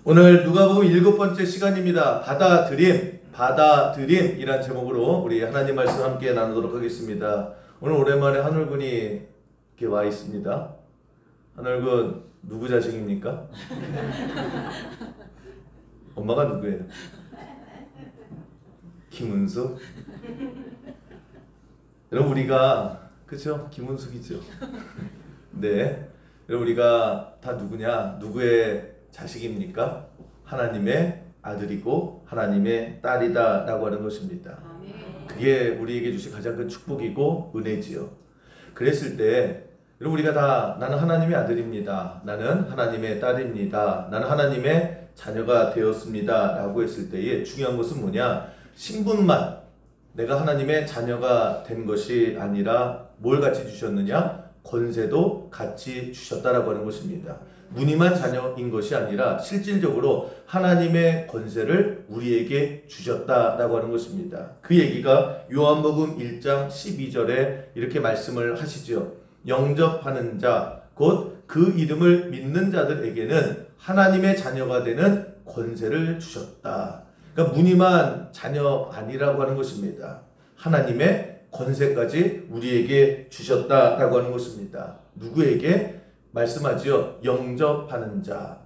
오늘 누가복음 7번째 시간입니다. 받아들임이란 제목으로 우리 하나님 말씀 함께 나누도록 하겠습니다. 오늘 오랜만에 한울군이 이렇게 와 있습니다. 한울군 누구 자식입니까? 엄마가 누구예요? 김은숙? 여러분 우리가 그쵸? 김은숙이죠. 네, 여러분 우리가 다 누구냐? 누구의 자식입니까? 하나님의 아들이고 하나님의 딸이다 라고 하는 것입니다. 그게 우리에게 주신 가장 큰 축복이고 은혜지요. 그랬을 때 여러분 우리가 다 나는 하나님의 아들입니다. 나는 하나님의 딸입니다. 나는 하나님의 자녀가 되었습니다 라고 했을 때에 중요한 것은 뭐냐? 신분만 내가 하나님의 자녀가 된 것이 아니라 뭘 같이 주셨느냐? 권세도 같이 주셨다라고 하는 것입니다. 무늬만 자녀인 것이 아니라 실질적으로 하나님의 권세를 우리에게 주셨다라고 하는 것입니다. 그 얘기가 요한복음 1장 12절에 이렇게 말씀을 하시죠. 영접하는 자, 곧 그 이름을 믿는 자들에게는 하나님의 자녀가 되는 권세를 주셨다. 그러니까 무늬만 자녀 아니라고 하는 것입니다. 하나님의 권세까지 우리에게 주셨다라고 하는 것입니다. 누구에게? 말씀하지요. 영접하는 자.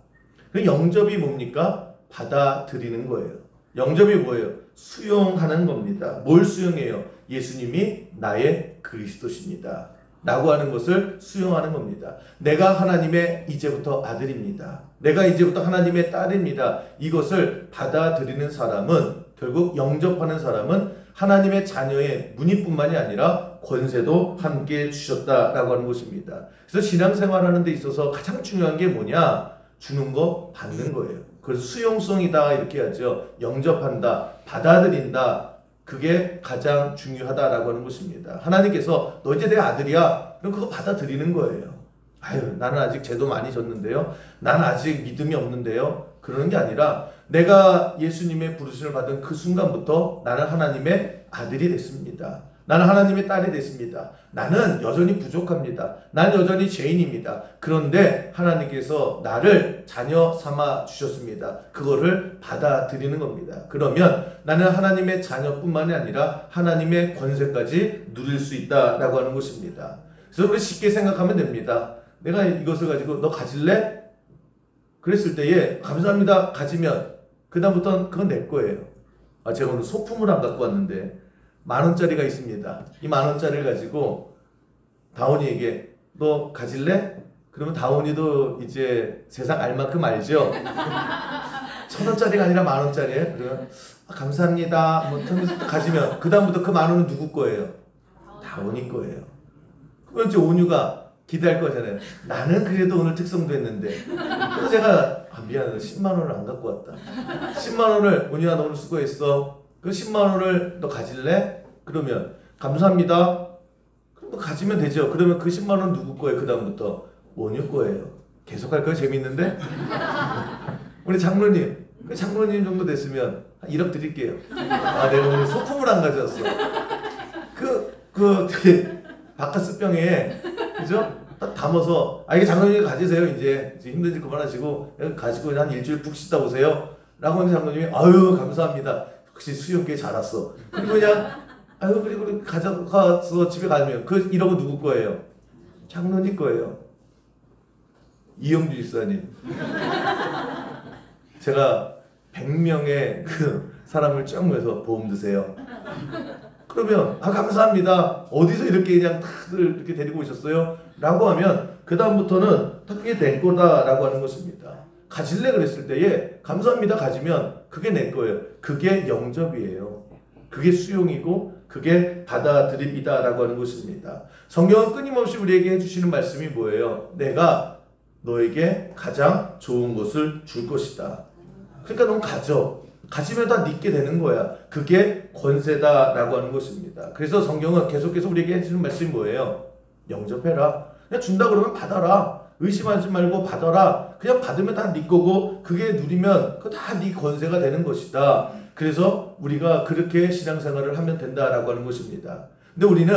그 영접이 뭡니까? 받아들이는 거예요. 영접이 뭐예요? 수용하는 겁니다. 뭘 수용해요? 예수님이 나의 그리스도십니다 라고 하는 것을 수용하는 겁니다. 내가 하나님의 이제부터 아들입니다. 내가 이제부터 하나님의 딸입니다. 이것을 받아들이는 사람은, 결국 영접하는 사람은 하나님의 자녀의 무늬뿐만이 아니라 권세도 함께 주셨다라고 하는 것입니다. 그래서 신앙생활하는 데 있어서 가장 중요한 게 뭐냐? 주는 거 받는 거예요. 그래서 수용성이다 이렇게 하죠. 영접한다, 받아들인다. 그게 가장 중요하다라고 하는 것입니다. 하나님께서 너 이제 내 아들이야. 그럼 그거 받아들이는 거예요. 아유, 나는 아직 죄도 많이 졌는데요. 나는 아직 믿음이 없는데요. 그러는 게 아니라 내가 예수님의 부르심을 받은 그 순간부터 나는 하나님의 아들이 됐습니다. 나는 하나님의 딸이 됐습니다. 나는 여전히 부족합니다. 나는 여전히 죄인입니다. 그런데 하나님께서 나를 자녀 삼아 주셨습니다. 그거를 받아들이는 겁니다. 그러면 나는 하나님의 자녀뿐만이 아니라 하나님의 권세까지 누릴 수 있다라고 하는 것입니다. 그래서 우리 쉽게 생각하면 됩니다. 내가 이것을 가지고 너 가질래? 그랬을 때에 감사합니다 가지면 그 다음부터는 그건 내 거예요. 제가 오늘 소품을 안 갖고 왔는데 10,000원짜리가 있습니다. 이 10,000원짜리를 가지고 다온이에게 너 가질래? 그러면 다온이도 이제 세상 알 만큼 알죠? 1,000원짜리가 아니라 10,000원짜리예요. 그러면 감사합니다 뭐 가지면 그 다음부터 그 10,000원은 누구 거예요? 다온이 거예요. 그럼 이제 온유가 기대할 거잖아요. 나는 그래도 오늘 특성도 했는데. 그래서 제가 미안해 10만원을 안 갖고 왔다. 10만원을 온유야 너 오늘 수고했어. 그 10만원을 너 가질래? 그러면 감사합니다. 그럼 너 가지면 되죠. 그러면 그 10만원 누구 거예요? 그 다음부터 온유 거예요. 계속 할 거예요? 재밌는데? 우리 장로님, 그 장로님 정도 됐으면 한 1억 드릴게요. 내가 오늘 소품을 안 가져왔어. 되게 바카스 병에 그죠? 딱 담아서 이게 장로님 가지세요. 이제 힘든 일 그만하시고 가지고 한 일주일 푹 쉬다 오세요. 라고 하는 장로님이 아유 감사합니다. 혹시 수영 꽤 잘 왔어. 그리고 그냥 아유 그리고 가져가서 집에 가면 그 1억은 누구 거예요? 장로님 거예요. 이영주 집사님. 제가 100명의 그 사람을 쫙 모여서 보험 드세요. 그러면 감사합니다. 어디서 이렇게 그냥 다들 이렇게 데리고 오셨어요? 라고 하면 그 다음부터는 그게 내 거다라고 하는 것입니다. 가질래 그랬을 때에 감사합니다 가지면 그게 내 거예요. 그게 영접이에요. 그게 수용이고 그게 받아들입니다라고 하는 것입니다. 성경은 끊임없이 우리에게 해주시는 말씀이 뭐예요? 내가 너에게 가장 좋은 것을 줄 것이다. 그러니까 넌 가지면 다 믿게 되는 거야. 그게 권세다라고 하는 것입니다. 그래서 성경은 계속해서 우리에게 해주는 말씀이 뭐예요? 영접해라. 그냥 준다 그러면 받아라. 의심하지 말고 받아라. 그냥 받으면 다 네 거고 그게 누리면 그거 다 네 권세가 되는 것이다. 그래서 우리가 그렇게 신앙생활을 하면 된다라고 하는 것입니다. 근데 우리는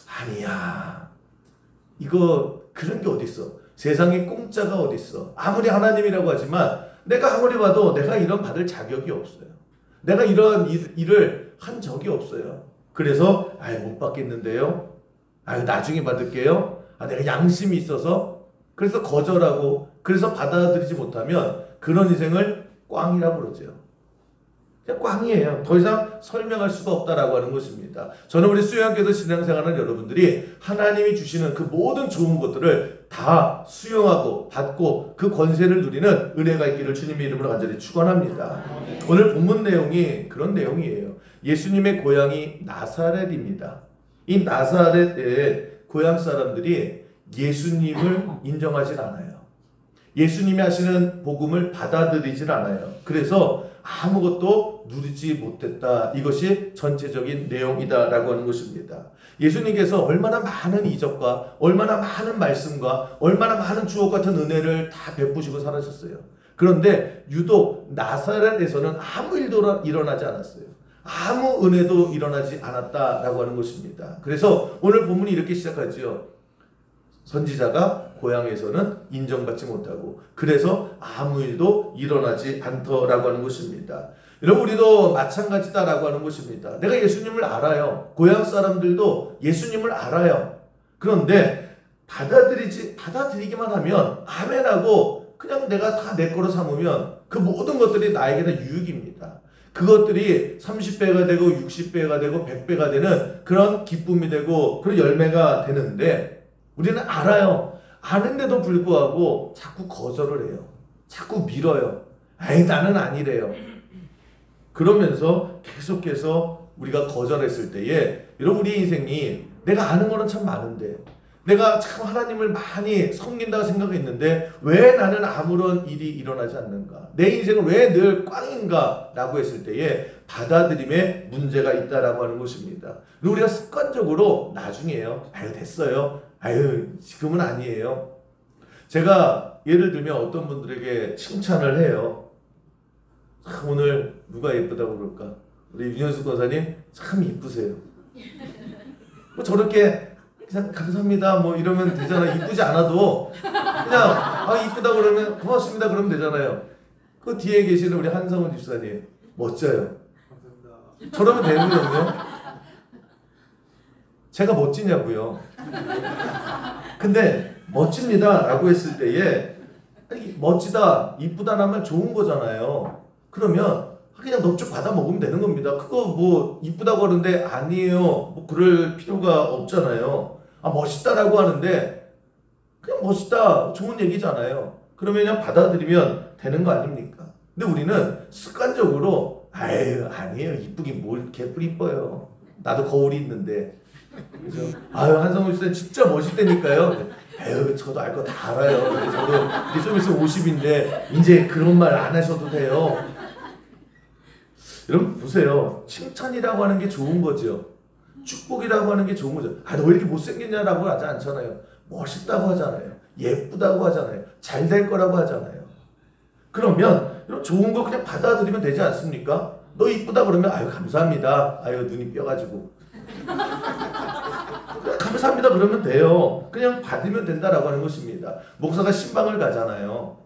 아니야. 이거 그런 게 어딨어. 세상에 공짜가 어딨어. 아무리 하나님이라고 하지만 내가 아무리 봐도 내가 이런 받을 자격이 없어요. 내가 이런 일을 한 적이 없어요. 그래서 못 받겠는데요. 나중에 받을게요. 내가 양심이 있어서 그래서 거절하고 그래서 받아들이지 못하면 그런 인생을 꽝이라고 그러죠. 그냥 꽝이에요. 더 이상 설명할 수가 없다라고 하는 것입니다. 저는 우리 수요학교에서 신앙생활하는 여러분들이 하나님이 주시는 그 모든 좋은 것들을 다 수용하고 받고 그 권세를 누리는 은혜가 있기를 주님의 이름으로 간절히 축원합니다. 오늘 본문 내용이 그런 내용이에요. 예수님의 고향이 나사렛입니다. 이 나사렛의 고향 사람들이 예수님을 인정하지 않아요. 예수님이 하시는 복음을 받아들이질 않아요. 그래서 아무것도 누리지 못했다. 이것이 전체적인 내용이다라고 하는 것입니다. 예수님께서 얼마나 많은 이적과 얼마나 많은 말씀과 얼마나 많은 주옥 같은 은혜를 다 베푸시고 살아셨어요. 그런데 유독 나사렛에서는 아무 일도 일어나지 않았어요. 아무 은혜도 일어나지 않았다라고 하는 것입니다. 그래서 오늘 본문이 이렇게 시작하지요. 선지자가 고향에서는 인정받지 못하고 그래서 아무 일도 일어나지 않더라고 하는 것입니다. 여러분 우리도 마찬가지다라고 하는 것입니다. 내가 예수님을 알아요. 고향 사람들도 예수님을 알아요. 그런데 받아들이기만 하면 아멘하고 그냥 내가 다 내 거로 삼으면 그 모든 것들이 나에게 다 유익입니다. 그것들이 30배가 되고 60배가 되고 100배가 되는 그런 기쁨이 되고 그런 열매가 되는데 우리는 알아요. 아는데도 불구하고 자꾸 거절을 해요. 자꾸 밀어요. 나는 아니래요. 그러면서 계속해서 우리가 거절했을 때에 여러분 우리 인생이 내가 아는 거는 참 많은데 내가 참 하나님을 많이 섬긴다고 생각했는데 왜 나는 아무런 일이 일어나지 않는가? 내 인생은 왜 늘 꽝인가? 라고 했을 때에 받아들임에 문제가 있다라고 하는 것입니다. 우리가 습관적으로 나중에요. 됐어요. 지금은 아니에요. 제가 예를 들면 어떤 분들에게 칭찬을 해요. 오늘 누가 예쁘다고 그럴까? 우리 윤현숙 권사님 참 이쁘세요. 저렇게 그냥 감사합니다 뭐 이러면 되잖아요. 이쁘지 않아도 그냥 이쁘다 그러면 고맙습니다 그러면 되잖아요. 그 뒤에 계시는 우리 한성훈 집사님 멋져요. 감사합니다. 저러면 되거든요. 제가 멋지냐고요. 근데 멋집니다 라고 했을 때에 멋지다 이쁘다 하면 좋은 거잖아요. 그러면 그냥 넙죽 받아 먹으면 되는 겁니다. 그거 뭐 이쁘다고 하는데 아니에요 뭐 그럴 필요가 없잖아요. 멋있다라고 하는데 그냥 멋있다 좋은 얘기잖아요. 그러면 그냥 받아들이면 되는 거 아닙니까? 근데 우리는 습관적으로 아니에요 이쁘긴 뭘 개뿔 이뻐요. 나도 거울이 있는데 그죠? 한성훈 씨는 진짜 멋있다니까요. 저도 알 거 다 알아요. 저도 이제 좀 있으면 50인데 이제 그런 말 안 하셔도 돼요. 여러분 보세요. 칭찬이라고 하는 게 좋은 거죠. 축복이라고 하는 게 좋은 거죠. 너 왜 이렇게 못생겼냐라고 하지 않잖아요. 멋있다고 하잖아요. 예쁘다고 하잖아요. 잘 될 거라고 하잖아요. 그러면 이런 좋은 거 그냥 받아들이면 되지 않습니까? 너 이쁘다 그러면 감사합니다. 눈이 뼈가지고 감사합니다 그러면 돼요. 그냥 받으면 된다라고 하는 것입니다. 목사가 신방을 가잖아요.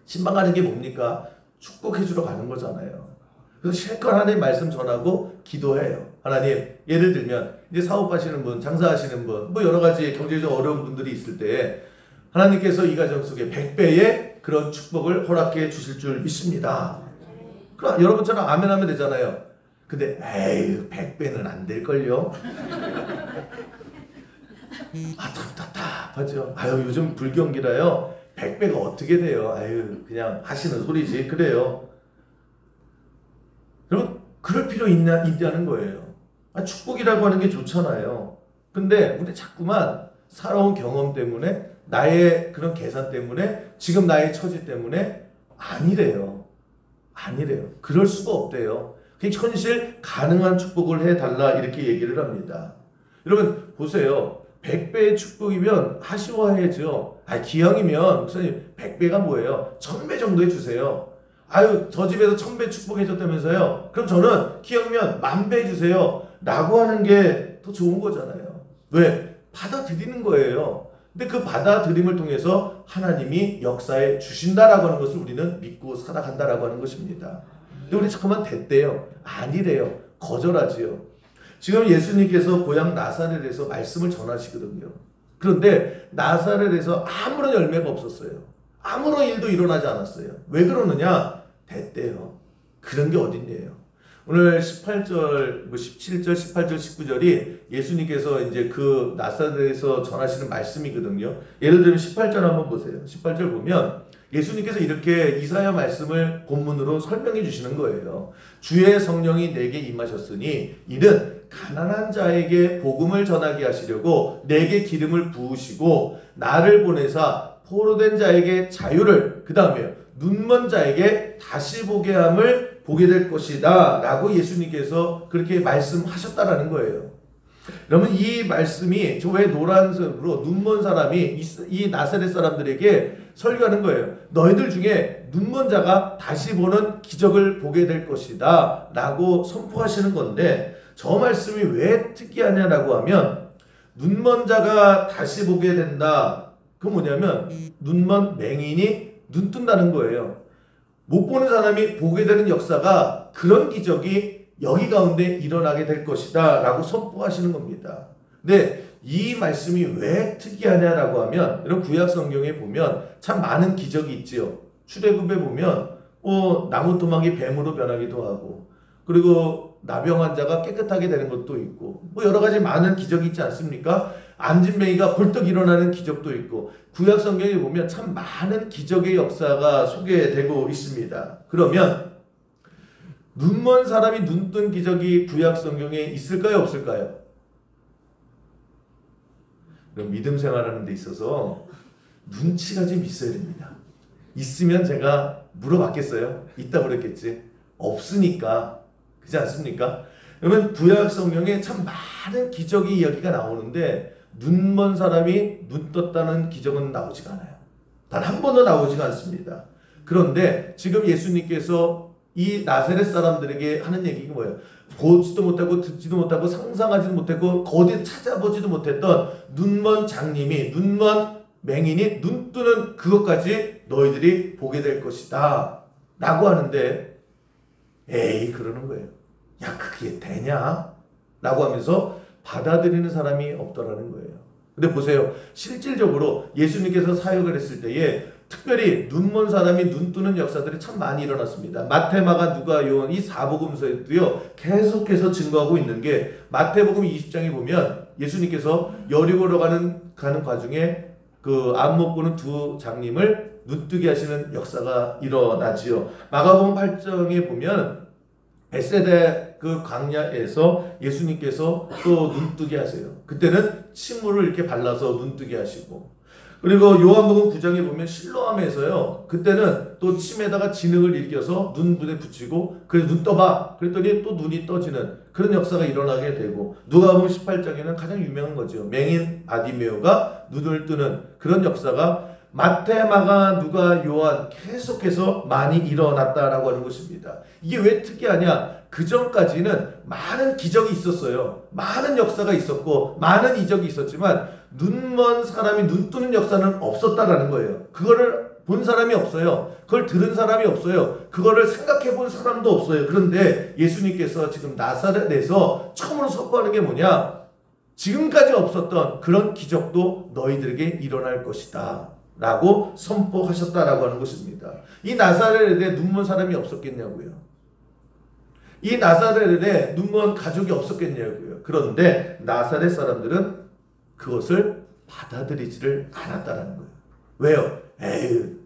신방 가는 게 뭡니까? 축복해 주러 가는 거잖아요. 그래서 실컷 하나님 말씀 전하고 기도해요. 하나님 예를 들면 이제 사업하시는 분, 장사하시는 분, 뭐 여러 가지 경제적 어려운 분들이 있을 때 하나님께서 이 가정 속에 100배의 그런 축복을 허락해 주실 줄 믿습니다. 그럼 여러분처럼 아멘 하면 되잖아요. 근데 100배는 안 될걸요. 답답하죠. 요즘 불경기라요. 100배가 어떻게 돼요. 그냥 하시는 소리지. 그래요. 여러분 그럴 필요 있냐는 거예요. 축복이라고 하는 게 좋잖아요. 근데 우리 자꾸만 살아온 경험 때문에 나의 그런 계산 때문에 지금 나의 처지 때문에 아니래요. 그럴 수가 없대요. 현실 가능한 축복을 해달라 이렇게 얘기를 합니다. 여러분 보세요. 100배의 축복이면 아쉬워해야죠. 기왕이면 목사님 100배가 뭐예요? 1000배 정도 해주세요. 저 집에서 1000배 축복해줬다면서요. 그럼 저는 기왕이면 10,000배 해주세요 라고 하는 게 더 좋은 거잖아요. 왜? 받아들이는 거예요. 근데 그 받아들임을 통해서 하나님이 역사해 주신다라고 하는 것을 우리는 믿고 살아간다라고 하는 것입니다. 근데 우리 잠깐만 됐대요. 아니래요. 거절하지요. 지금 예수님께서 고향 나사렛에서 말씀을 전하시거든요. 그런데 나사렛에서 아무런 열매가 없었어요. 아무런 일도 일어나지 않았어요. 왜 그러느냐? 됐대요. 그런 게 어딨냐요. 오늘 18절, 17절, 18절, 19절이 예수님께서 이제 그 나사렛에서 전하시는 말씀이거든요. 예를 들면 18절 한번 보세요. 18절 보면 예수님께서 이렇게 이사야 말씀을 본문으로 설명해 주시는 거예요. 주의 성령이 내게 임하셨으니 이는 가난한 자에게 복음을 전하게 하시려고 내게 기름을 부으시고 나를 보내사 포로된 자에게 자유를, 그 다음에 눈먼 자에게 다시 보게 함을 보게 될 것이다 라고 예수님께서 그렇게 말씀하셨다라는 거예요. 그러면 이 말씀이 저 왜 노란색으로 눈먼 사람이 이 나사렛 사람들에게 설교하는 거예요. 너희들 중에 눈먼 자가 다시 보는 기적을 보게 될 것이다 라고 선포하시는 건데, 저 말씀이 왜 특이하냐라고 하면 눈먼 자가 다시 보게 된다. 그 뭐냐면 눈먼 맹인이 눈 뜬다는 거예요. 못 보는 사람이 보게 되는 역사가, 그런 기적이 여기 가운데 일어나게 될 것이다 라고 선포하시는 겁니다. 근데 이 말씀이 왜 특이하냐라고 하면, 이런 구약 성경에 보면 참 많은 기적이 있지요. 출애굽에 보면 나무 토막이 뱀으로 변하기도 하고, 그리고 나병 환자가 깨끗하게 되는 것도 있고, 여러 가지 많은 기적이 있지 않습니까? 안진뱅이가 벌떡 일어나는 기적도 있고, 구약 성경에 보면 참 많은 기적의 역사가 소개되고 있습니다. 그러면 눈먼 사람이 눈뜬 기적이 구약 성경에 있을까요, 없을까요? 그럼 믿음 생활하는 데 있어서 눈치가 좀 있어야 됩니다. 있으면 제가 물어봤겠어요? 있다고 그랬겠지. 없으니까. 그렇지 않습니까? 그러면 구약 성경에 참 많은 기적의 이야기가 나오는데 눈먼 사람이 눈 떴다는 기적은 나오지가 않아요. 단 한 번도 나오지가 않습니다. 그런데 지금 예수님께서 이 나사렛 사람들에게 하는 얘기가 뭐예요? 보지도 못하고 듣지도 못하고 상상하지도 못하고 어디 찾아보지도 못했던 눈먼 장님이, 눈먼 맹인이 눈 뜨는 그것까지 너희들이 보게 될 것이다 라고 하는데, 에이 그러는 거예요. 야 그게 되냐? 라고 하면서 받아들이는 사람이 없더라는 거예요. 근데 보세요. 실질적으로 예수님께서 사역을 했을 때에 특별히 눈먼 사람이 눈 뜨는 역사들이 참 많이 일어났습니다. 마태, 마가, 누가, 요한 이 사복음서에도요 계속해서 증거하고 있는 게, 마태복음 20장에 보면 예수님께서 여리고로 가는 과중에 그 안 못 보는 두 장님을 눈뜨게 하시는 역사가 일어나지요. 마가복음 8장에 보면 벳세다 그 광야에서 예수님께서 또 눈뜨게 하세요. 그때는 침물을 이렇게 발라서 눈뜨게 하시고, 그리고 요한복음 9장에 보면 실로암에서요, 그때는 또 침에다가 진흙을 일겨서 눈에 붙이고, 그래서 눈 떠봐 그랬더니 또 눈이 떠지는 그런 역사가 일어나게 되고, 누가복음 18장에는 가장 유명한 거죠. 맹인 바디메오가 눈을 뜨는 그런 역사가 마태, 마가, 누가, 요한 계속해서 많이 일어났다라고 하는 것입니다. 이게 왜 특이하냐? 그 전까지는 많은 기적이 있었어요. 많은 역사가 있었고 많은 이적이 있었지만 눈먼 사람이 눈 뜨는 역사는 없었다라는 거예요. 그거를 본 사람이 없어요. 그걸 들은 사람이 없어요. 그거를 생각해 본 사람도 없어요. 그런데 예수님께서 지금 나사렛에서 처음으로 선포하는 게 뭐냐? 지금까지 없었던 그런 기적도 너희들에게 일어날 것이다 라고 선포하셨다라고 하는 것입니다. 이 나사렛에 눈먼 사람이 없었겠냐고요. 이 나사렛에 눈먼 가족이 없었겠냐고요. 그런데 나사렛 사람들은 그것을 받아들이지를 않았다라는 거예요. 왜요? 에이,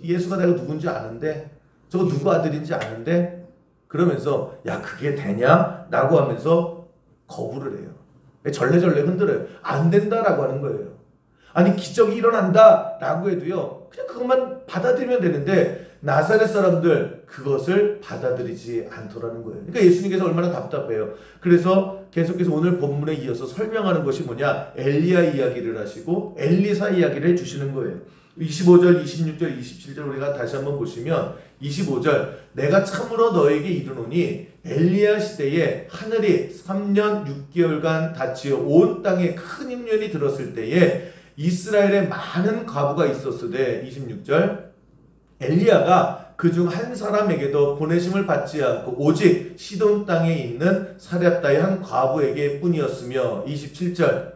예수가 내가 누군지 아는데, 저거 누구 아들인지 아는데, 그러면서 야 그게 되냐? 라고 하면서 거부를 해요. 절레절레 흔들어요. 안 된다라고 하는 거예요. 아니 기적이 일어난다 라고 해도요 그냥 그것만 받아들이면 되는데, 나사렛 사람들 그것을 받아들이지 않더라는 거예요. 그러니까 예수님께서 얼마나 답답해요. 그래서 계속해서 오늘 본문에 이어서 설명하는 것이 뭐냐? 엘리야 이야기를 하시고 엘리사 이야기를 해주시는 거예요. 25절, 26절, 27절 우리가 다시 한번 보시면, 25절 내가 참으로 너에게 이르노니 엘리야 시대에 하늘이 3년 6개월간 닫히어 온 땅에 큰 흉년이 들었을 때에 이스라엘에 많은 과부가 있었으되 26절 엘리야가 그중 한 사람에게도 보내심을 받지 않고 오직 시돈 땅에 있는 사렙다의 한 과부에게 뿐이었으며 27절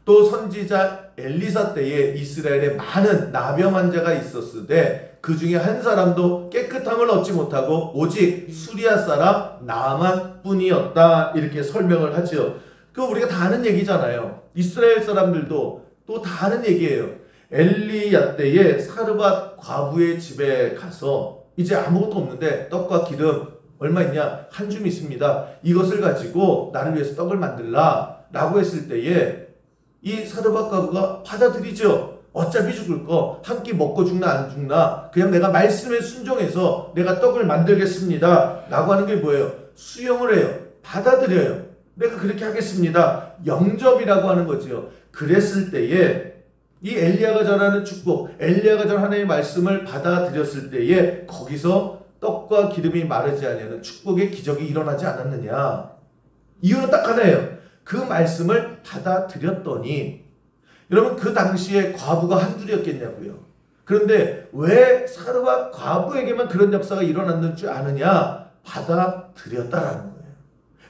또 선지자 엘리사 때에 이스라엘에 많은 나병 환자가 있었으되 그 중에 한 사람도 깨끗함을 얻지 못하고 오직 수리아 사람 나만 뿐이었다. 이렇게 설명을 하죠. 그거 우리가 다 아는 얘기잖아요. 이스라엘 사람들도 또 다 아는 얘기예요. 엘리야 때에 사르밧 과부의 집에 가서 이제 아무것도 없는데 떡과 기름 얼마 있냐? 한 줌 있습니다. 이것을 가지고 나를 위해서 떡을 만들라 라고 했을 때에 이 사르밧 과부가 받아들이죠. 어차피 죽을 거 한 끼 먹고 죽나 안 죽나 그냥 내가 말씀에 순종해서 내가 떡을 만들겠습니다 라고 하는 게 뭐예요? 수용을 해요. 받아들여요. 내가 그렇게 하겠습니다. 영접이라고 하는 거죠. 그랬을 때에 이 엘리야가 전하는 축복, 엘리야가 전하는 하나님의 말씀을 받아들였을 때에 거기서 떡과 기름이 마르지 아니하는 축복의 기적이 일어나지 않았느냐. 이유는 딱 하나예요. 그 말씀을 받아들였더니 여러분 그 당시에 과부가 한둘이었겠냐고요. 그런데 왜 사르밧 과부에게만 그런 역사가 일어났는 줄 아느냐? 받아들였다라는 거예요.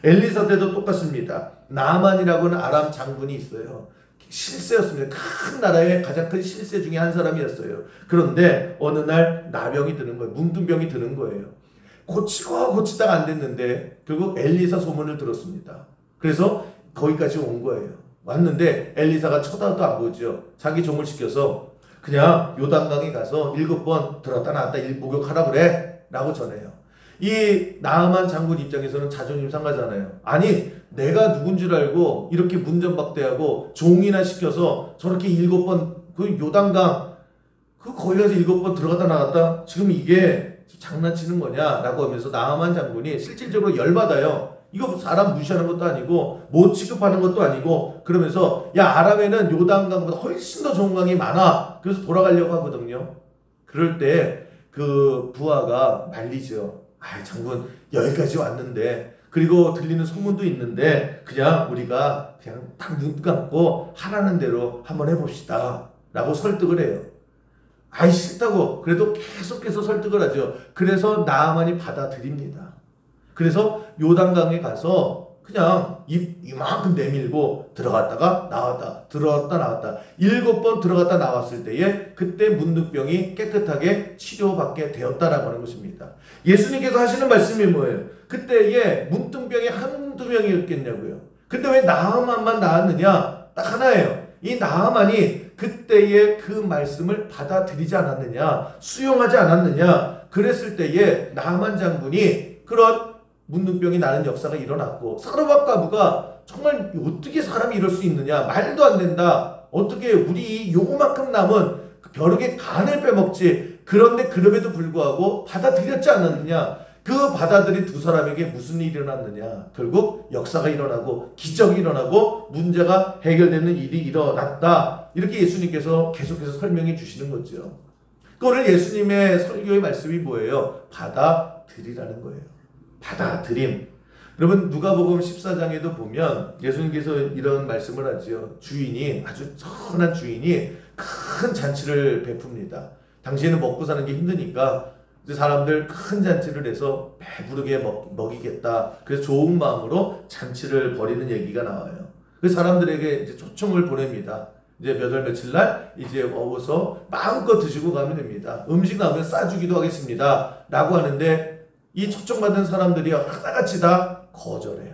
엘리사 때도 똑같습니다. 나만이라고는 아람 장군이 있어요. 실세였습니다. 큰 나라의 가장 큰 실세 중에 한 사람이었어요. 그런데 어느 날 나병이 드는 거예요. 문둥병이 드는 거예요. 고치다가 안 됐는데 결국 엘리사 소문을 들었습니다. 그래서 거기까지 온 거예요. 왔는데 엘리사가 쳐다도 안 보죠. 자기 종을 시켜서 그냥 요단강에 가서 7번 들었다 나왔다 목욕하라 그래 라고 전해요. 이 나아만 장군 입장에서는 자존심 상하잖아요. 아니 내가 누군 줄 알고 이렇게 문전박대하고 종이나 시켜서 저렇게 7번 그 요단강 그 거기 가서 7번 들어갔다 나왔다 지금 이게 장난치는 거냐 라고 하면서 나아만 장군이 실질적으로 열받아요. 이거 사람 무시하는 것도 아니고 못 취급하는 것도 아니고 그러면서 야 아람에는 요단강보다 훨씬 더 좋은 강이 많아. 그래서 돌아가려고 하거든요. 그럴 때 그 부하가 말리죠. 아 장군 여기까지 왔는데 그리고 들리는 소문도 있는데 그냥 우리가 그냥 딱 눈 감고 하라는 대로 한번 해봅시다 라고 설득을 해요. 아이 싫다고 그래도 계속해서 설득을 하죠. 그래서 나아만이 받아들입니다. 그래서 요단강에 가서 그냥 이만큼 내밀고 들어갔다가 나왔다 들어갔다 나왔다 7번 들어갔다 나왔을 때에 그때 문둥병이 깨끗하게 치료받게 되었다라고 하는 것입니다. 예수님께서 하시는 말씀이 뭐예요? 그때에 문둥병이 한두 명이었겠냐고요. 근데 왜 나아만만 나았느냐? 딱 하나예요. 이 나아만이 그때의 그 말씀을 받아들이지 않았느냐? 수용하지 않았느냐? 그랬을 때에 나아만 장군이 그런 문둥병이 나는 역사가 일어났고 사르밧 과부가 정말 어떻게 사람이 이럴 수 있느냐 말도 안 된다 어떻게 우리 요만큼 남은 벼룩의 간을 빼먹지 그런데 그럼에도 불구하고 받아들였지 않았느냐 그 받아들인 두 사람에게 무슨 일이 일어났느냐 결국 역사가 일어나고 기적이 일어나고 문제가 해결되는 일이 일어났다 이렇게 예수님께서 계속해서 설명해 주시는 거죠. 오늘 예수님의 설교의 말씀이 뭐예요? 받아들이라는 거예요. 받아들임. 여러분 누가복음 14장에도 보면 예수님께서 이런 말씀을 하죠. 주인이 아주 선한 주인이 큰 잔치를 베풉니다. 당시에는 먹고 사는 게 힘드니까 사람들 큰 잔치를 해서 배부르게 먹이겠다. 그래서 좋은 마음으로 잔치를 벌이는 얘기가 나와요. 그 사람들에게 이제 초청을 보냅니다. 이제 몇 월 며칠 날 이제 먹어서 마음껏 드시고 가면 됩니다. 음식 나오면 싸주기도 하겠습니다. 라고 하는데 이 초청받은 사람들이 하나같이 다 거절해요.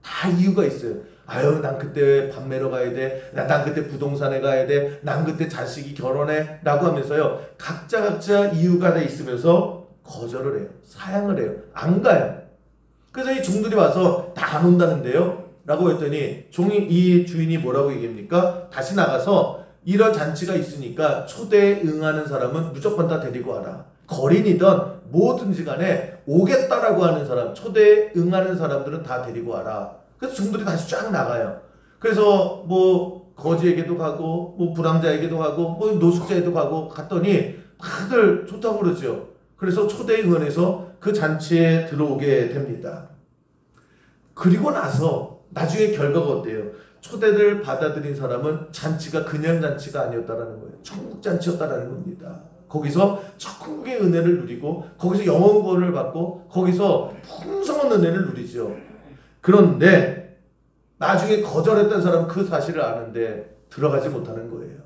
다 이유가 있어요. 아유 난 그때 밥 매러 가야 돼. 난 그때 부동산에 가야 돼. 난 그때 자식이 결혼해. 라고 하면서요. 각자 이유가 다 있으면서 거절을 해요. 사양을 해요. 안 가요. 그래서 이 종들이 와서 다 안 온다는데요. 라고 했더니 이 주인이 뭐라고 얘기합니까? 다시 나가서 이런 잔치가 있으니까 초대에 응하는 사람은 무조건 다 데리고 와라. 거린이든 뭐든지 간에 오겠다라고 하는 사람, 초대에 응하는 사람들은 다 데리고 와라. 그래서 종들이 다시 쫙 나가요. 그래서 뭐 거지에게도 가고 뭐 불황자에게도 가고 뭐 노숙자에도 가고 갔더니 다들 좋다고 그러죠. 그래서 초대에 응원해서 그 잔치에 들어오게 됩니다. 그리고 나서 나중에 결과가 어때요? 초대를 받아들인 사람은 잔치가 그냥 잔치가 아니었다라는 거예요. 천국 잔치였다라는 겁니다. 거기서 천국의 은혜를 누리고 거기서 영원 구원을 받고 거기서 풍성한 은혜를 누리죠. 그런데 나중에 거절했던 사람은 그 사실을 아는데 들어가지 못하는 거예요.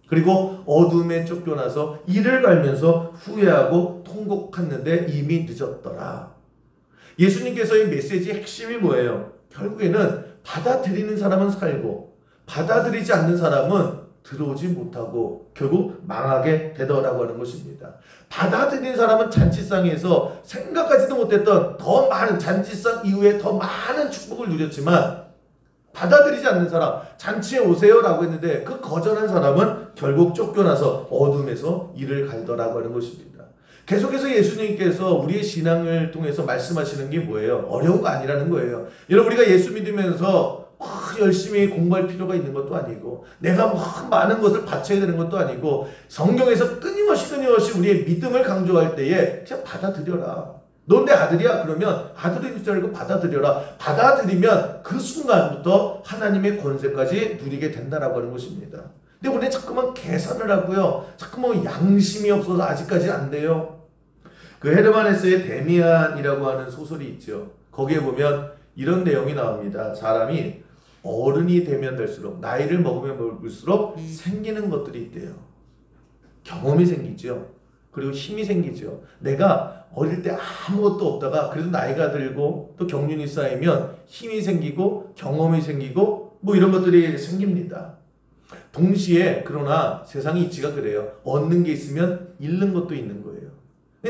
그리고 어둠에 쫓겨나서 이를 갈면서 후회하고 통곡했는데 이미 늦었더라. 예수님께서의 메시지의 핵심이 뭐예요? 결국에는 받아들이는 사람은 살고 받아들이지 않는 사람은 들어오지 못하고 결국 망하게 되더라고 하는 것입니다. 받아들인 사람은 잔치상에서 생각하지도 못했던 더 많은 잔치상 이후에 더 많은 축복을 누렸지만 받아들이지 않는 사람, 잔치에 오세요라고 했는데 그 거절한 사람은 결국 쫓겨나서 어둠에서 이를 갈더라고 하는 것입니다. 계속해서 예수님께서 우리의 신앙을 통해서 말씀하시는 게 뭐예요? 어려운 거 아니라는 거예요. 여러분, 우리가 예수 믿으면서 열심히 공부할 필요가 있는 것도 아니고 내가 많은 것을 바쳐야 되는 것도 아니고 성경에서 끊임없이 우리의 믿음을 강조할 때에 그냥 받아들여라. 넌 내 아들이야? 그러면 아들인 줄 알고 받아들여라. 받아들이면 그 순간부터 하나님의 권세까지 누리게 된다라고 하는 것입니다. 근데 우리는 자꾸만 계산을 하고요. 자꾸만 양심이 없어서 아직까지 안 돼요. 그 헤르만 헤세의 데미안이라고 하는 소설이 있죠. 거기에 보면 이런 내용이 나옵니다. 사람이 어른이 되면 될수록 나이를 먹으면 먹을수록 생기는 것들이 있대요. 경험이 생기죠. 그리고 힘이 생기죠. 내가 어릴 때 아무것도 없다가 그래도 나이가 들고 또 경륜이 쌓이면 힘이 생기고 경험이 생기고 뭐 이런 것들이 생깁니다. 동시에 그러나 세상의 이치가 그래요. 얻는 게 있으면 잃는 것도 있는 거예요.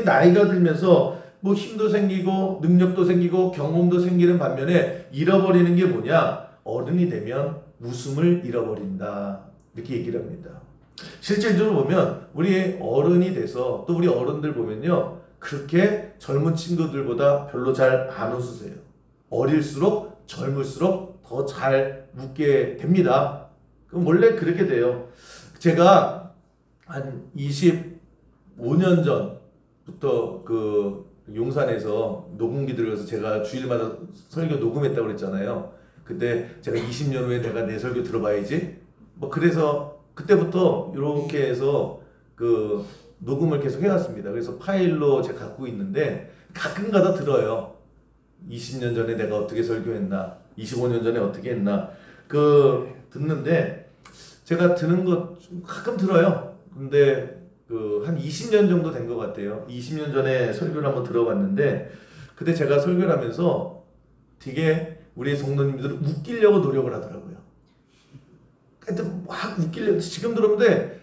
나이가 들면서 뭐 힘도 생기고 능력도 생기고 경험도 생기는 반면에 잃어버리는 게 뭐냐? 어른이 되면 웃음을 잃어버린다. 이렇게 얘기를 합니다. 실질적으로 보면 우리 어른이 돼서 또 우리 어른들 보면요. 그렇게 젊은 친구들보다 별로 잘 안 웃으세요. 어릴수록 젊을수록 더 잘 웃게 됩니다. 그럼 원래 그렇게 돼요. 제가 한 25년 전부터 그 용산에서 녹음기 들어서 제가 주일마다 설교 녹음했다고 그랬잖아요. 그때 제가 20년 후에 내가 내 설교 들어봐야지. 뭐 그래서 그때부터 이렇게 해서 그 녹음을 계속 해왔습니다. 그래서 파일로 제가 갖고 있는데 가끔가다 들어요. 20년 전에 내가 어떻게 설교했나, 25년 전에 어떻게 했나, 그 듣는데 제가 듣는 거 가끔 들어요. 근데 그 한 20년 정도 된 것 같아요. 20년 전에 설교를 한번 들어봤는데 그때 제가 설교를 하면서 되게 우리 성도님들을 웃기려고 노력을 하더라고요. 하여튼 막 웃기려고 지금 들었는데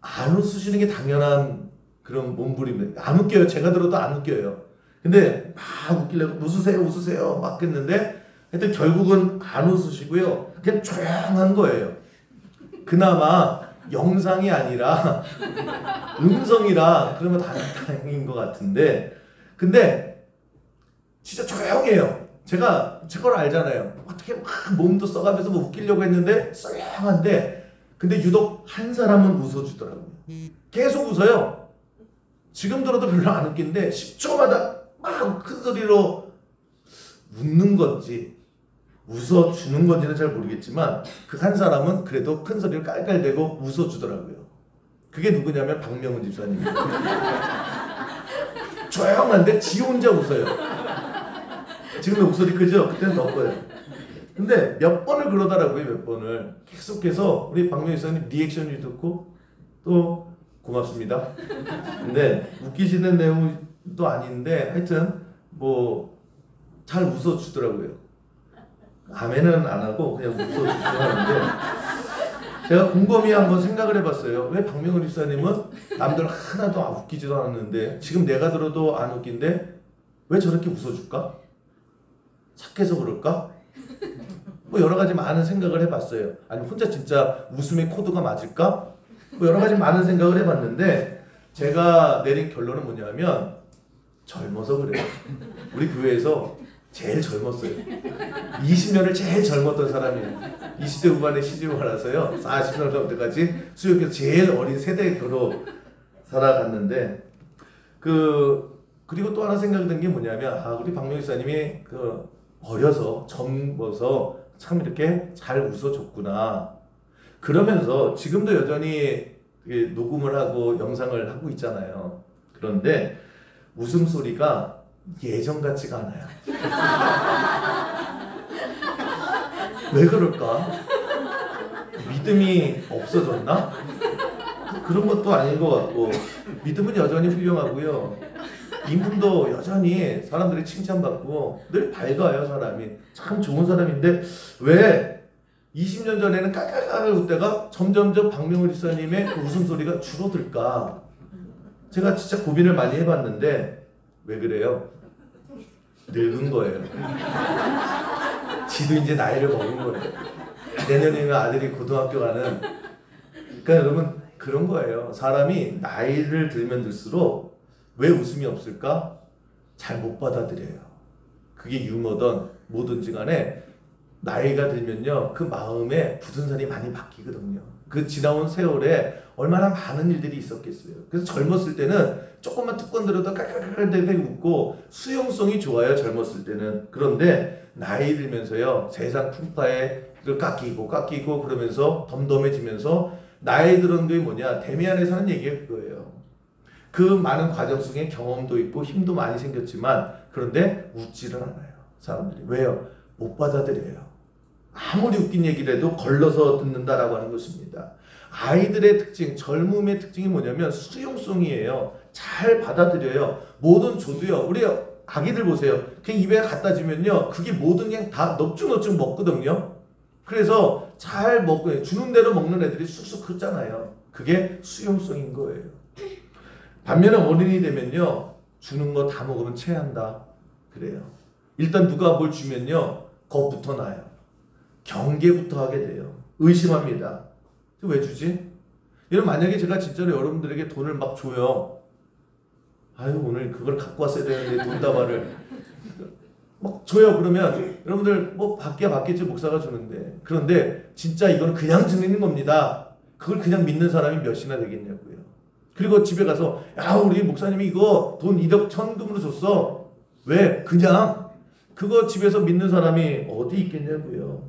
안 웃으시는 게 당연한 그런 몸부림입니다. 안 웃겨요. 제가 들어도 안 웃겨요. 근데 막 웃기려고 웃으세요 막 했는데 하여튼 결국은 안 웃으시고요. 그냥 조용한 거예요. 그나마 영상이 아니라 음성이라 그러면 다행인 것 같은데 근데 진짜 조용해요. 제가 제 걸 알잖아요. 어떻게 막 몸도 써가면서 뭐 웃기려고 했는데 썰렁한데 근데 유독 한 사람은 웃어주더라고요. 계속 웃어요. 지금 들어도 별로 안 웃긴데 10초마다 막 큰 소리로 웃는 건지 웃어주는 건지는 잘 모르겠지만 그 한 사람은 그래도 큰 소리를 깔깔대고 웃어주더라고요. 그게 누구냐면 박명훈 집사님이에요. 조용한데 지 혼자 웃어요. 지금도 목소리 크죠? 그때는 더 커요. 근데 몇 번을 그러더라고요. 몇 번을 계속해서 우리 박명훈 집사님 리액션을 듣고 또 고맙습니다. 근데 웃기시는 내용도 아닌데 하여튼 뭐 잘 웃어주더라고요. 아멘은 안 하고 그냥 웃어주시고 하는데 제가 곰곰이 한번 생각을 해봤어요. 왜 박명훈 집사님은 남들 하나도 웃기지도 않았는데 지금 내가 들어도 안 웃긴데 왜 저렇게 웃어줄까? 착해서 그럴까? 뭐 여러 가지 많은 생각을 해봤어요. 아니 혼자 진짜 웃음의 코드가 맞을까? 뭐 여러 가지 많은 생각을 해봤는데 제가 내린 결론은 뭐냐면 젊어서 그래요. 우리 교회에서 제일 젊었어요. 20년을 제일 젊었던 사람이에요. 20대 후반에 시집을 와서요. 40년 넘을 때까지 수요교회 제일 어린 세대로 살아갔는데 그리고 또 하나 생각이 든 게 뭐냐면 우리 박명희 사님이 어려서 젊어서 참 이렇게 잘 웃어줬구나. 그러면서 지금도 여전히 녹음을 하고 영상을 하고 있잖아요. 그런데 웃음소리가 예전 같지가 않아요. 왜 그럴까? 믿음이 없어졌나? 그런 것도 아닌 것 같고, 믿음은 여전히 훌륭하고요. 인품도 여전히 사람들이 칭찬받고 늘 밝아요. 사람이 참 좋은 사람인데 왜 20년 전에는 깔깔깔 웃다가 점점점 박명훈 집사님의 그 웃음소리가 줄어들까? 제가 진짜 고민을 많이 해봤는데 왜 그래요? 늙은 거예요. 지도 이제 나이를 먹은 거예요. 내년이면 아들이 고등학교 가는. 그러니까 여러분 그런 거예요. 사람이 나이를 들면 들수록 왜 웃음이 없을까? 잘 못 받아들여요. 그게 유머든 뭐든지 간에 나이가 들면요 그 마음에 굳은 살이 많이 바뀌거든요. 그 지나온 세월에 얼마나 많은 일들이 있었겠어요. 그래서 젊었을 때는 조금만 툭 건드려도 깔깔깔깔 웃고 수용성이 좋아요. 젊었을 때는. 그런데 나이 들면서요 세상 풍파에 깎이고 그러면서 덤덤해지면서 나이 들은 게 뭐냐, 데미안에서 하는 얘기가 그거예요. 그 많은 과정 속에 경험도 있고 힘도 많이 생겼지만 그런데 웃지를 않아요. 사람들이. 왜요? 못 받아들여요. 아무리 웃긴 얘기를 해도 걸러서 듣는다라고 하는 것입니다. 아이들의 특징, 젊음의 특징이 뭐냐면 수용성이에요. 잘 받아들여요. 뭐든 줘도요. 우리 아기들 보세요. 그냥 입에 갖다 주면요. 그게 뭐든 그냥 다 넙죽넙죽 먹거든요. 그래서 잘 먹고 주는 대로 먹는 애들이 쑥쑥 크잖아요. 그게 수용성인 거예요. 반면에 어른이 되면요. 주는 거 다 먹으면 체한다. 그래요. 일단 누가 뭘 주면요. 겁부터 나요. 경계부터 하게 돼요. 의심합니다. 왜 주지? 여러분 만약에 제가 진짜로 여러분들에게 돈을 막 줘요. 아유 오늘 그걸 갖고 왔어야 되는데 돈다발을 막 줘요. 그러면 여러분들 뭐 받겠지 목사가 주는데. 그런데 진짜 이건 그냥 드리는 겁니다. 그걸 그냥 믿는 사람이 몇이나 되겠냐고요. 그리고 집에 가서 야 우리 목사님이 이거 돈 1억 천금으로 줬어. 왜? 그냥 그거 집에서 믿는 사람이 어디 있겠냐고요.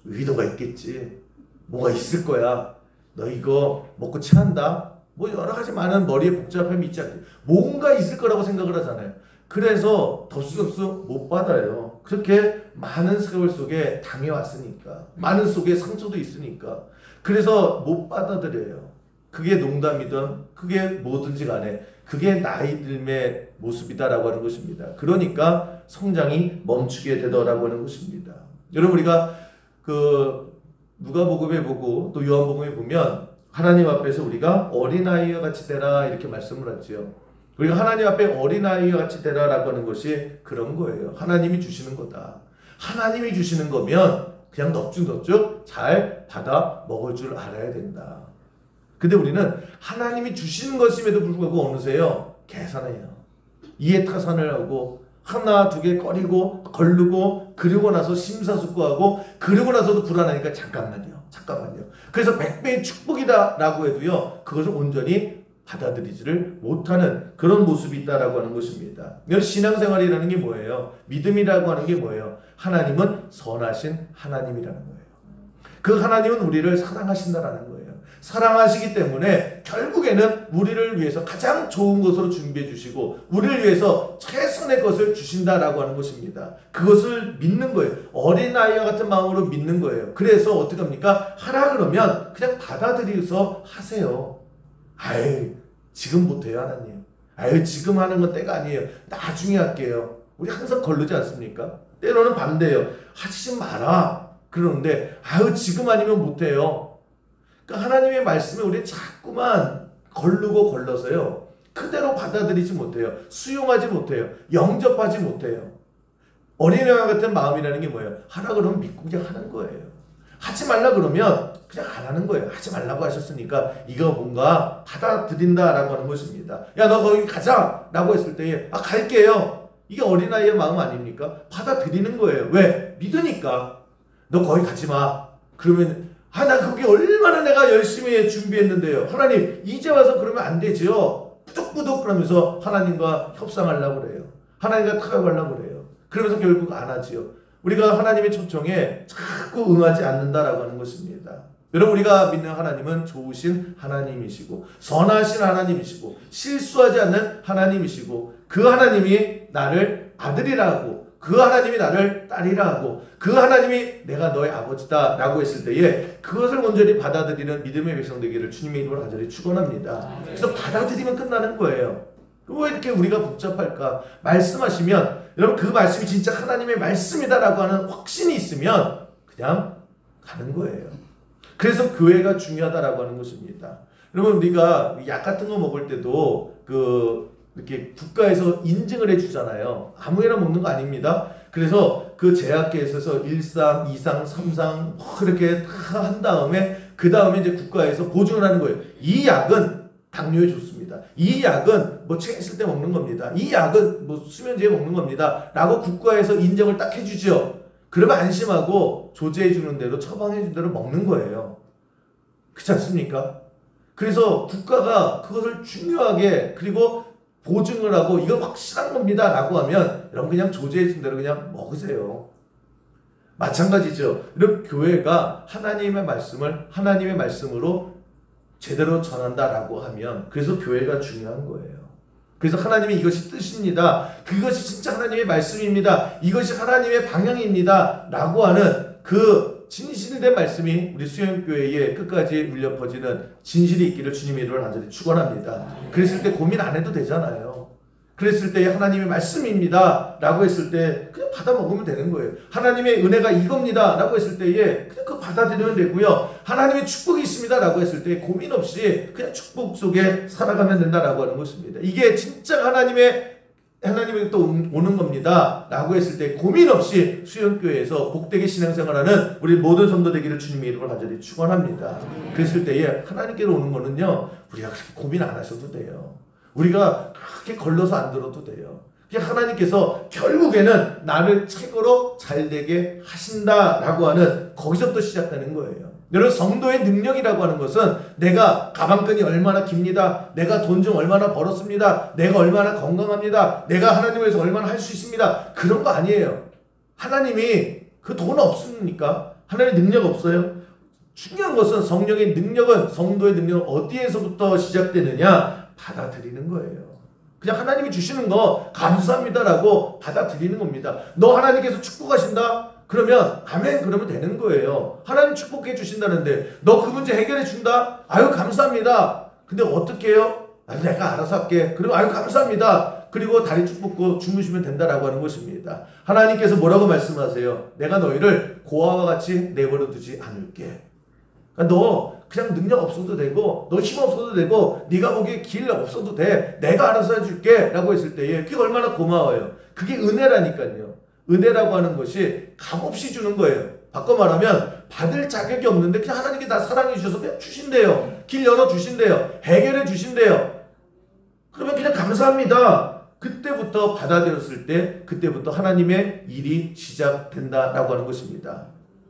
의도가 있겠지. 뭐가 있을 거야. 너 이거 먹고 체한다. 뭐 여러 가지 많은 머리에 복잡함이 있지 않게 뭔가 있을 거라고 생각을 하잖아요. 그래서 덥수덥수 못 받아요. 그렇게 많은 세월 속에 당해왔으니까. 많은 속에 상처도 있으니까. 그래서 못 받아들여요. 그게 농담이든 그게 뭐든지 간에 그게 나이 들의 모습이다라고 하는 것입니다. 그러니까 성장이 멈추게 되더라고 하는 것입니다. 여러분 우리가 그 누가복음에 보고 또 요한복음에 보면 하나님 앞에서 우리가 어린아이와 같이 되라 이렇게 말씀을 하죠. 우리가 하나님 앞에 어린아이와 같이 되라라고 하는 것이 그런 거예요. 하나님이 주시는 거다. 하나님이 주시는 거면 그냥 넙죽넙죽 잘 받아 먹을 줄 알아야 된다. 근데 우리는 하나님이 주시는 것임에도 불구하고 어느새요 계산해요. 이해타산을 하고 하나 두 개 꺼리고 걸르고 그러고 나서 심사숙고하고 그러고 나서도 불안하니까 잠깐만요. 그래서 100배의 축복이다 라고 해도요 그것을 온전히 받아들이지를 못하는 그런 모습이 있다라고 하는 것입니다. 신앙생활이라는 게 뭐예요? 믿음이라고 하는 게 뭐예요? 하나님은 선하신 하나님이라는 거예요. 그 하나님은 우리를 사랑하신다라는 거예요. 사랑하시기 때문에 결국에는 우리를 위해서 가장 좋은 것으로 준비해 주시고 우리를 위해서 최선의 것을 주신다라고 하는 것입니다. 그것을 믿는 거예요. 어린아이와 같은 마음으로 믿는 거예요. 그래서 어떻게 합니까? 하라 그러면 그냥 받아들여서 하세요. 아유 지금 못해요 하나님. 아유 지금 하는 건 때가 아니에요. 나중에 할게요. 우리 항상 거르지 않습니까? 때로는 반대예요. 하지 좀 마라. 그러는데 아유 지금 아니면 못해요. 그러니까 하나님의 말씀에 우리 자꾸만 걸르고 걸러서요. 그대로 받아들이지 못해요. 수용하지 못해요. 영접하지 못해요. 어린애와 같은 마음이라는 게 뭐예요? 하라 그러면 믿고 그냥 하는 거예요. 하지 말라 그러면 그냥 안 하는 거예요. 하지 말라고 하셨으니까 이거 뭔가 받아들인다라고 하는 것입니다. 야 너 거기 가자 라고 했을 때 아 갈게요. 이게 어린아이의 마음 아닙니까? 받아들이는 거예요. 왜? 믿으니까. 너 거기 가지 마. 그러면 아, 나 거기 얼마나 내가 열심히 준비했는데요. 하나님, 이제 와서 그러면 안 되죠. 뿌덕뿌덕 그러면서 하나님과 협상하려고 그래요. 하나님과 타협하려고 그래요. 그러면서 결국 안 하지요. 우리가 하나님의 초청에 자꾸 응하지 않는다라고 하는 것입니다. 여러분, 우리가 믿는 하나님은 좋으신 하나님이시고 선하신 하나님이시고 실수하지 않는 하나님이시고 그 하나님이 나를 아들이라고, 그 하나님이 나를 딸이라고, 그 하나님이 내가 너의 아버지다 라고 했을 때에 그것을 온전히 받아들이는 믿음의 백성 되기를 주님의 이름으로 간절히 축원합니다. 그래서 받아들이면 끝나는 거예요. 왜 이렇게 우리가 복잡할까? 말씀하시면 여러분 그 말씀이 진짜 하나님의 말씀이다라고 하는 확신이 있으면 그냥 가는 거예요. 그래서 교회가 중요하다라고 하는 것입니다. 여러분, 우리가 약 같은 거 먹을 때도 이렇게 국가에서 인증을 해주잖아요. 아무나 먹는 거 아닙니다. 그래서 그 제약계에서 1상, 2상, 3상 이렇게 다 한 다음에 그 다음에 이제 국가에서 보증을 하는 거예요. 이 약은 당뇨에 좋습니다. 이 약은 뭐 체했을 때 먹는 겁니다. 이 약은 뭐 수면제에 먹는 겁니다. 라고 국가에서 인정을 딱 해주죠. 그러면 안심하고 조제해 주는 대로, 처방해 주는 대로 먹는 거예요. 그렇지 않습니까? 그래서 국가가 그것을 중요하게 그리고 보증을 하고 이거 확실한 겁니다 라고 하면 여러분 그냥 조제해 준 대로 그냥 먹으세요. 마찬가지죠. 이런 교회가 하나님의 말씀을 하나님의 말씀으로 제대로 전한다라고 하면 그래서 교회가 중요한 거예요. 그래서 하나님이 이것이 뜻입니다. 그것이 진짜 하나님의 말씀입니다. 이것이 하나님의 방향입니다. 라고 하는 그 진실이 된 말씀이 우리 수영교회에 끝까지 울려 퍼지는 진실이 있기를 주님의 이름으로 간절히 축원합니다. 그랬을 때 고민 안 해도 되잖아요. 그랬을 때 하나님의 말씀입니다 라고 했을 때 그냥 받아 먹으면 되는 거예요. 하나님의 은혜가 이겁니다 라고 했을 때에 그냥 그거 받아들이면 되고요. 하나님의 축복이 있습니다 라고 했을 때 고민 없이 그냥 축복 속에 살아가면 된다라고 하는 것입니다. 이게 진짜 하나님이 또 오는 겁니다 라고 했을 때 고민 없이 수영교회에서 복되게 신앙생활하는 우리 모든 성도 되기를 주님의 이름으로 간절히 축원합니다. 그랬을 때에 하나님께로 오는 거는요, 우리가 그렇게 고민 안 하셔도 돼요. 우리가 그렇게 걸러서 안 들어도 돼요. 그냥 하나님께서 결국에는 나를 최고로 잘되게 하신다라고 하는 거기서부터 시작되는 거예요. 여러분, 성도의 능력이라고 하는 것은 내가 가방끈이 얼마나 깁니다. 내가 돈 좀 얼마나 벌었습니다. 내가 얼마나 건강합니다. 내가 하나님을 위해서 얼마나 할 수 있습니다. 그런 거 아니에요. 하나님이 그 돈 없습니까? 하나님의 능력 없어요? 중요한 것은 성령의 능력은, 성도의 능력은 어디에서부터 시작되느냐? 받아들이는 거예요. 그냥 하나님이 주시는 거 감사합니다라고 받아들이는 겁니다. 너 하나님께서 축복하신다? 그러면 아멘 그러면 되는 거예요. 하나님 축복해 주신다는데 너 그 문제 해결해 준다? 아유 감사합니다. 근데 어떻게 해요? 내가 알아서 할게. 그리고 아유 감사합니다. 그리고 다리 쭉 뻗고 주무시면 된다라고 하는 것입니다. 하나님께서 뭐라고 말씀하세요? 내가 너희를 고아와 같이 내버려 두지 않을게. 그러니까 너 그냥 능력 없어도 되고 너 힘 없어도 되고 네가 보기에 길 없어도 돼. 내가 알아서 해줄게 라고 했을 때에 그게 얼마나 고마워요. 그게 은혜라니까요. 은혜라고 하는 것이 값없이 주는 거예요. 바꿔 말하면 받을 자격이 없는데 그냥 하나님께 나 사랑해 주셔서 그냥 주신대요. 길 열어주신대요. 해결해 주신대요. 그러면 그냥 감사합니다. 그때부터 받아들였을 때 그때부터 하나님의 일이 시작된다라고 하는 것입니다.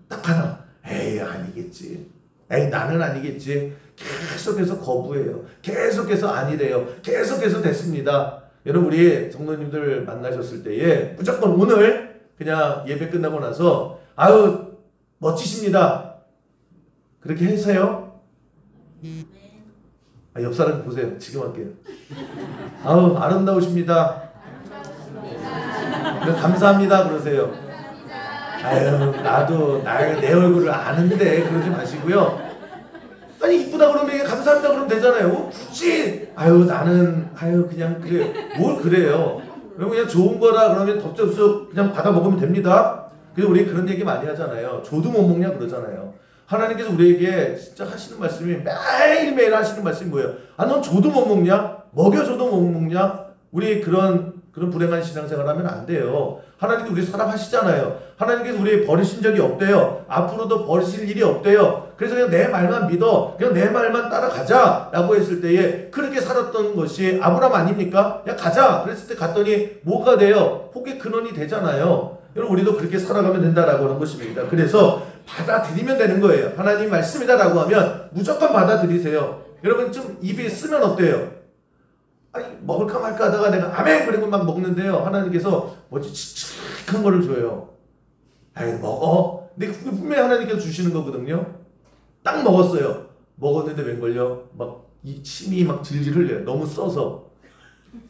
딱 하나. 에이 아니겠지. 에이 나는 아니겠지. 계속해서 거부해요. 계속해서 아니래요. 계속해서 됐습니다. 여러분 우리 성도님들 만나셨을 때에 무조건 오늘 그냥 예배 끝나고 나서 아유 멋지십니다. 그렇게 하세요? 옆 사람 보세요. 지금 할게요. 아유 아름다우십니다. 감사합니다 그러세요. 아유 나도 내 얼굴을 아는데 그러지 마시고요. 아니 이쁘다 그러면 감사합니다 그러면 되잖아요. 굳이 아유 나는 아유 그냥 그래 뭘 그래요. 그럼 그냥 좋은 거라 그러면 덥접수 그냥 받아 먹으면 됩니다. 그래서 우리 그런 얘기 많이 하잖아요. 줘도 못 먹냐 그러잖아요. 하나님께서 우리에게 진짜 하시는 말씀이 매일매일 하시는 말씀이 뭐예요? 아 넌 줘도 못 먹냐? 먹여줘도 못 먹냐? 우리 그런 불행한 신앙생활 하면 안 돼요. 하나님도 우리 사랑하시잖아요. 하나님께서 우리 버리신 적이 없대요. 앞으로도 버리실 일이 없대요. 그래서 그냥 내 말만 믿어. 그냥 내 말만 따라가자. 라고 했을 때에 그렇게 살았던 것이 아브라함 아닙니까? 그냥 가자. 그랬을 때 갔더니 뭐가 돼요? 복의 근원이 되잖아요. 여러분 우리도 그렇게 살아가면 된다라고 하는 것입니다. 그래서 받아들이면 되는 거예요. 하나님 말씀이다라고 하면 무조건 받아들이세요. 여러분 좀 입에 쓰면 어때요? 아니 먹을까 말까 하다가 내가 아멘 그리고 막 먹는데요. 하나님께서 뭐지 칙칙한 거를 줘요. 아이 먹어. 근데 분명히 하나님께서 주시는 거거든요. 딱 먹었어요. 먹었는데 웬걸요? 막 이 침이 막 질질 흘려요. 너무 써서.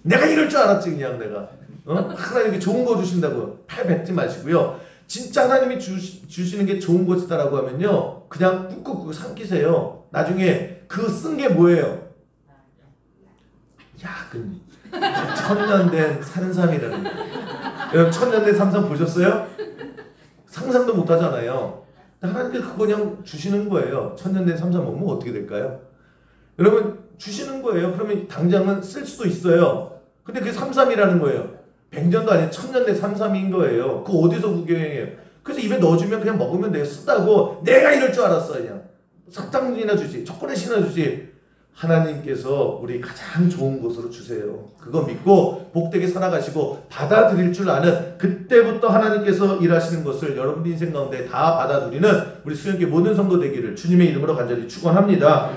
내가 이럴 줄 알았지 그냥 내가. 하나님께 좋은 거 주신다고 팔 뱉지 마시고요. 진짜 하나님이 주시는 게 좋은 것이다라고 하면요. 그냥 꾹꾹 삼키세요. 나중에 그 쓴 게 뭐예요? 야근. 천년된 산삼이라는 거. 여러분 천년된 산삼 보셨어요? 상상도 못 하잖아요. 하나님께서 그거 그냥 주시는 거예요. 천년된 산삼 먹으면 어떻게 될까요? 여러분 주시는 거예요. 그러면 당장은 쓸 수도 있어요. 근데 그게 삼삼이라는 거예요. 백년도 아니고 천년된 삼삼인 거예요. 그거 어디서 구경해요? 그래서 입에 넣어주면 그냥 먹으면 돼요. 쓰다고 내가 이럴 줄 알았어. 그냥 사탕이나 주지 초콜릿이나 주지. 하나님께서 우리 가장 좋은 곳으로 주세요. 그거 믿고 복되게 살아가시고 받아들일 줄 아는 그때부터 하나님께서 일하시는 것을 여러분 인생 가운데 다 받아들이는 우리 수영교 모든 성도 되기를 주님의 이름으로 간절히 축원합니다.